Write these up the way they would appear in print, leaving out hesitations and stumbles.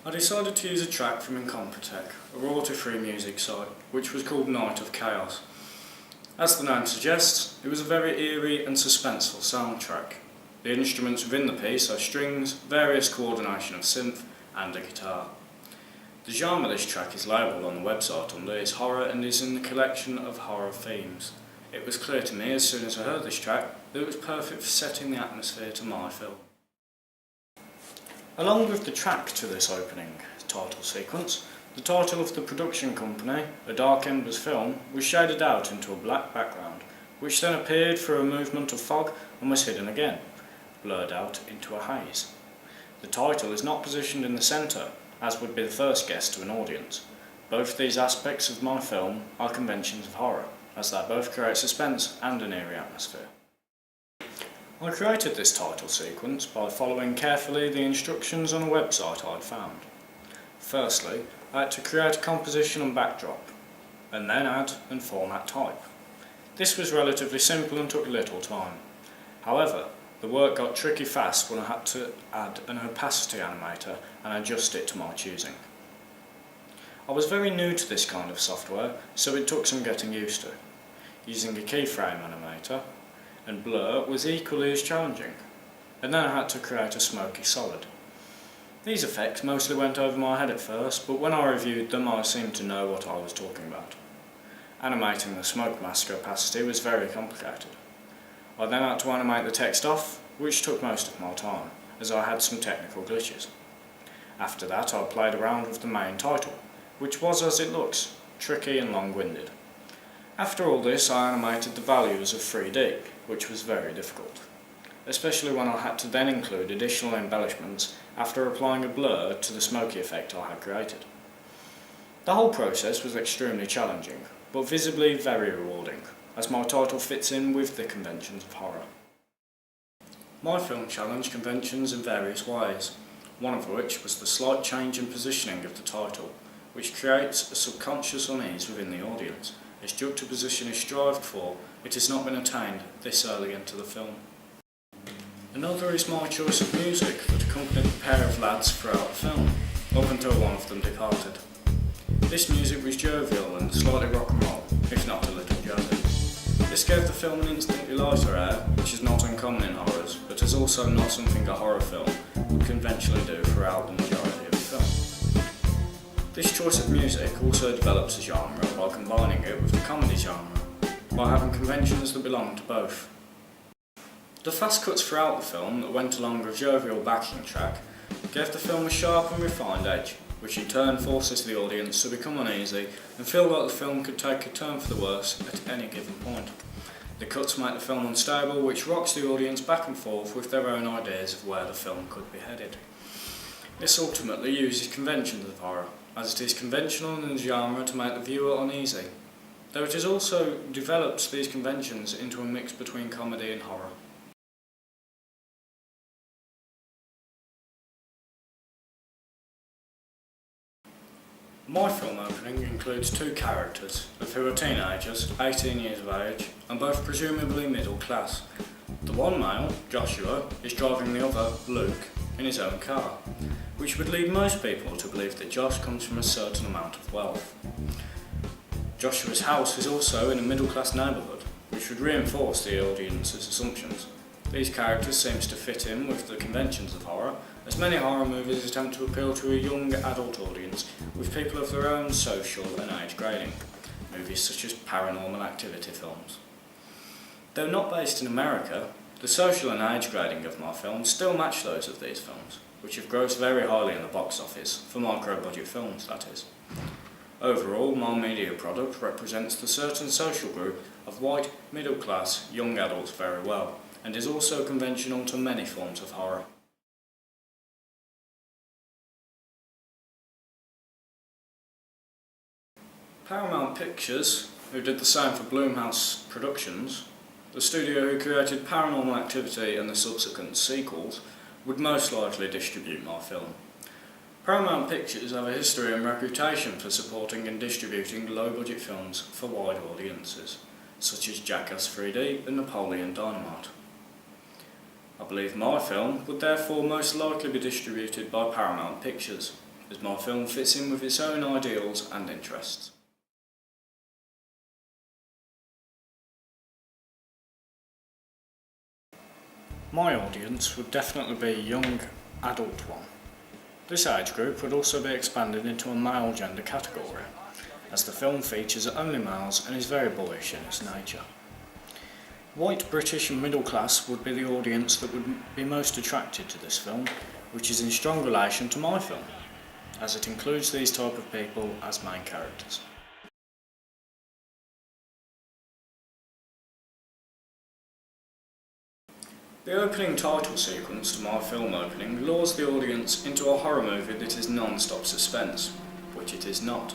I decided to use a track from Incompetech, a royalty-free music site, which was called Night of Chaos. As the name suggests, it was a very eerie and suspenseful soundtrack. The instruments within the piece are strings, various coordination of synth, and a guitar. The genre this track is labelled on the website under is horror and is in the collection of horror themes. It was clear to me as soon as I heard this track that it was perfect for setting the atmosphere to my film. Along with the track to this opening title sequence, the title of the production company, A Dark Embers Film, was shaded out into a black background, which then appeared through a movement of fog and was hidden again, blurred out into a haze. The title is not positioned in the centre, as would be the first guess to an audience. Both these aspects of my film are conventions of horror, as they both create suspense and an eerie atmosphere. I created this title sequence by following carefully the instructions on a website I had found. Firstly, I had to create a composition and backdrop, and then add and format type. This was relatively simple and took little time. However, the work got tricky fast when I had to add an opacity animator and adjust it to my choosing. I was very new to this kind of software, so it took some getting used to. Using a keyframe animator and blur was equally as challenging, and then I had to create a smoky solid. These effects mostly went over my head at first, but when I reviewed them I seemed to know what I was talking about. Animating the smoke mask opacity was very complicated. I then had to animate the text off, which took most of my time, as I had some technical glitches. After that I played around with the main title, which was as it looks, tricky and long-winded. After all this I animated the values of 3D, which was very difficult, especially when I had to then include additional embellishments after applying a blur to the smoky effect I had created. The whole process was extremely challenging, but visibly very rewarding, as my title fits in with the conventions of horror. My film challenged conventions in various ways, one of which was the slight change in positioning of the title, which creates a subconscious unease within the audience, as juxtaposition is strived for. It has not been attained this early into the film. Another is my choice of music that accompanied the pair of lads throughout the film, up until one of them departed. This music was jovial and slightly rock and roll, if not a little jazzy. This gave the film an instantly lighter air, which is not uncommon in horrors, but is also not something a horror film would conventionally do throughout the majority of the film. This choice of music also develops a genre by combining it with the comedy genre, by having conventions that belong to both. The fast cuts throughout the film that went along with a jovial backing track gave the film a sharp and refined edge, which in turn forces the audience to become uneasy and feel like the film could take a turn for the worse at any given point. The cuts make the film unstable, which rocks the audience back and forth with their own ideas of where the film could be headed. This ultimately uses conventions of horror, as it is conventional in the genre to make the viewer uneasy, though it has also developed these conventions into a mix between comedy and horror. My film opening includes two characters, of who are teenagers, 18 years of age, and both presumably middle class. The one male, Joshua, is driving the other, Luke, in his own car, which would lead most people to believe that Josh comes from a certain amount of wealth. Joshua's house is also in a middle-class neighbourhood, which would reinforce the audience's assumptions. These characters seem to fit in with the conventions of horror, as many horror movies attempt to appeal to a young adult audience with people of their own social and age grading, movies such as Paranormal Activity films. Though not based in America, the social and age grading of my films still match those of these films, which have grossed very highly in the box office, for micro-budget films that is. Overall, my media product represents the certain social group of white, middle-class, young adults very well, and is also conventional to many forms of horror. Paramount Pictures, who did the same for Blumhouse Productions, the studio who created Paranormal Activity and the subsequent sequels, would most likely distribute my film. Paramount Pictures have a history and reputation for supporting and distributing low-budget films for wide audiences, such as Jackass 3D and Napoleon Dynamite. I believe my film would therefore most likely be distributed by Paramount Pictures, as my film fits in with its own ideals and interests. My audience would definitely be a young adult one. This age group would also be expanded into a male gender category, as the film features only males and is very boyish in its nature. White British and middle class would be the audience that would be most attracted to this film, which is in strong relation to my film, as it includes these type of people as main characters. The opening title sequence to my film opening lures the audience into a horror movie that is non-stop suspense, which it is not.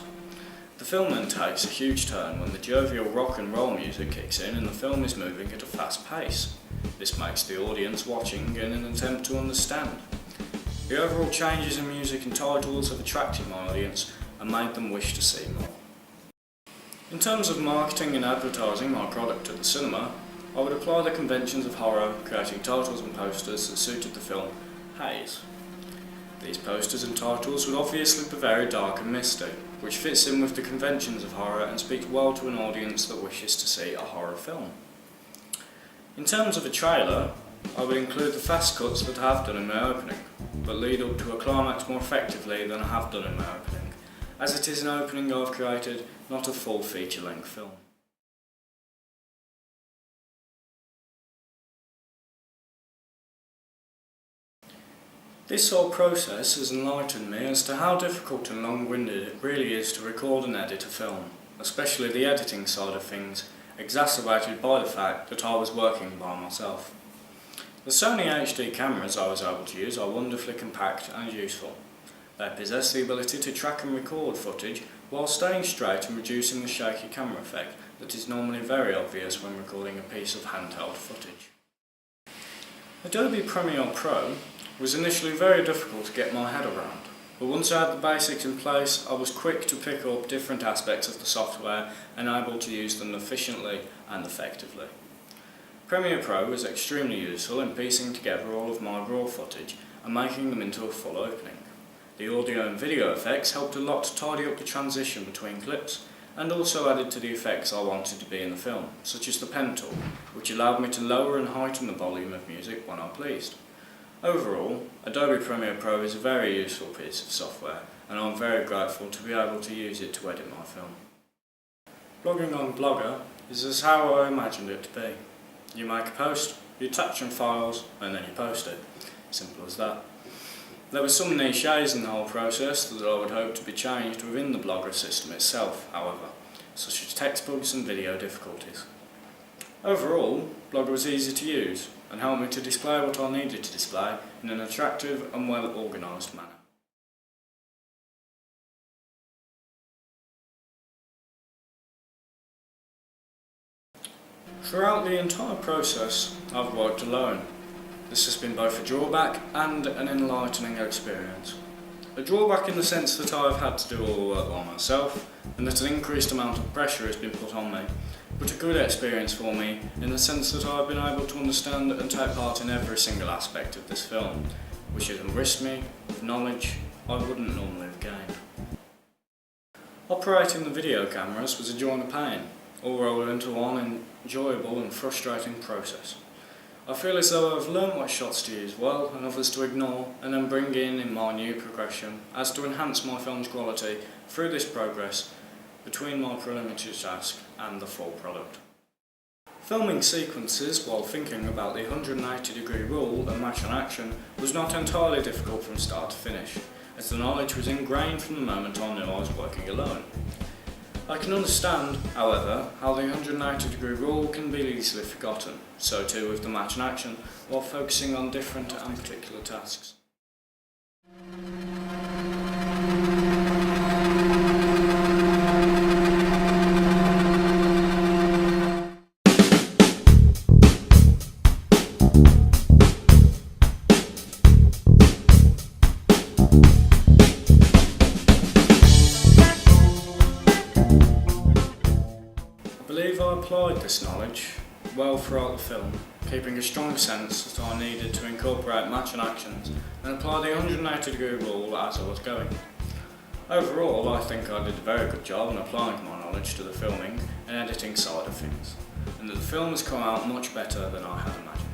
The film then takes a huge turn when the jovial rock and roll music kicks in and the film is moving at a fast pace. This makes the audience watching in an attempt to understand. The overall changes in music and titles have attracted my audience and made them wish to see more. In terms of marketing and advertising my product at the cinema, I would apply the conventions of horror, creating titles and posters that suited the film Haze. These posters and titles would obviously be very dark and misty, which fits in with the conventions of horror and speaks well to an audience that wishes to see a horror film. In terms of a trailer, I would include the fast cuts that I have done in my opening, but lead up to a climax more effectively than I have done in my opening, as it is an opening I've created, not a full feature-length film. This whole process has enlightened me as to how difficult and long-winded it really is to record and edit a film, especially the editing side of things, exacerbated by the fact that I was working by myself. The Sony HD cameras I was able to use are wonderfully compact and useful. They possess the ability to track and record footage while staying straight and reducing the shaky camera effect that is normally very obvious when recording a piece of handheld footage. Adobe Premiere Pro was initially very difficult to get my head around, but once I had the basics in place, I was quick to pick up different aspects of the software and able to use them efficiently and effectively. Premiere Pro is extremely useful in piecing together all of my raw footage and making them into a full opening. The audio and video effects helped a lot to tidy up the transition between clips and also added to the effects I wanted to be in the film, such as the pen tool, which allowed me to lower and heighten the volume of music when I pleased. Overall, Adobe Premiere Pro is a very useful piece of software and I'm very grateful to be able to use it to edit my film. Blogging on Blogger is how I imagined it to be. You make a post, you attach some files and then you post it. Simple as that. There were some niches in the whole process that I would hope to be changed within the Blogger system itself, however, such as textbooks and video difficulties. Overall, Blogger was easy to use and helped me to display what I needed to display in an attractive and well organised manner. Throughout the entire process, I've worked alone. This has been both a drawback and an enlightening experience. A drawback in the sense that I've had to do all the work by myself and that an increased amount of pressure has been put on me, but a good experience for me in the sense that I've been able to understand and take part in every single aspect of this film, which has enriched me with knowledge I wouldn't normally have gained. Operating the video cameras was a joy and a pain, all rolled into one enjoyable and frustrating process. I feel as though I've learnt what shots to use well and others to ignore and then bring in my new progression as to enhance my film's quality through this progress between my preliminary task and the full product. Filming sequences while thinking about the 180-degree rule and match on action was not entirely difficult from start to finish, as the knowledge was ingrained from the moment I knew I was working alone. I can understand, however, how the 180-degree rule can be easily forgotten, so too with the match and action, while focusing on different and particular tasks. I believe I applied this knowledge well throughout the film, keeping a strong sense that I needed to incorporate match and actions and apply the 180-degree rule as I was going. Overall, I think I did a very good job in applying my knowledge to the filming and editing side of things, and that the film has come out much better than I had imagined.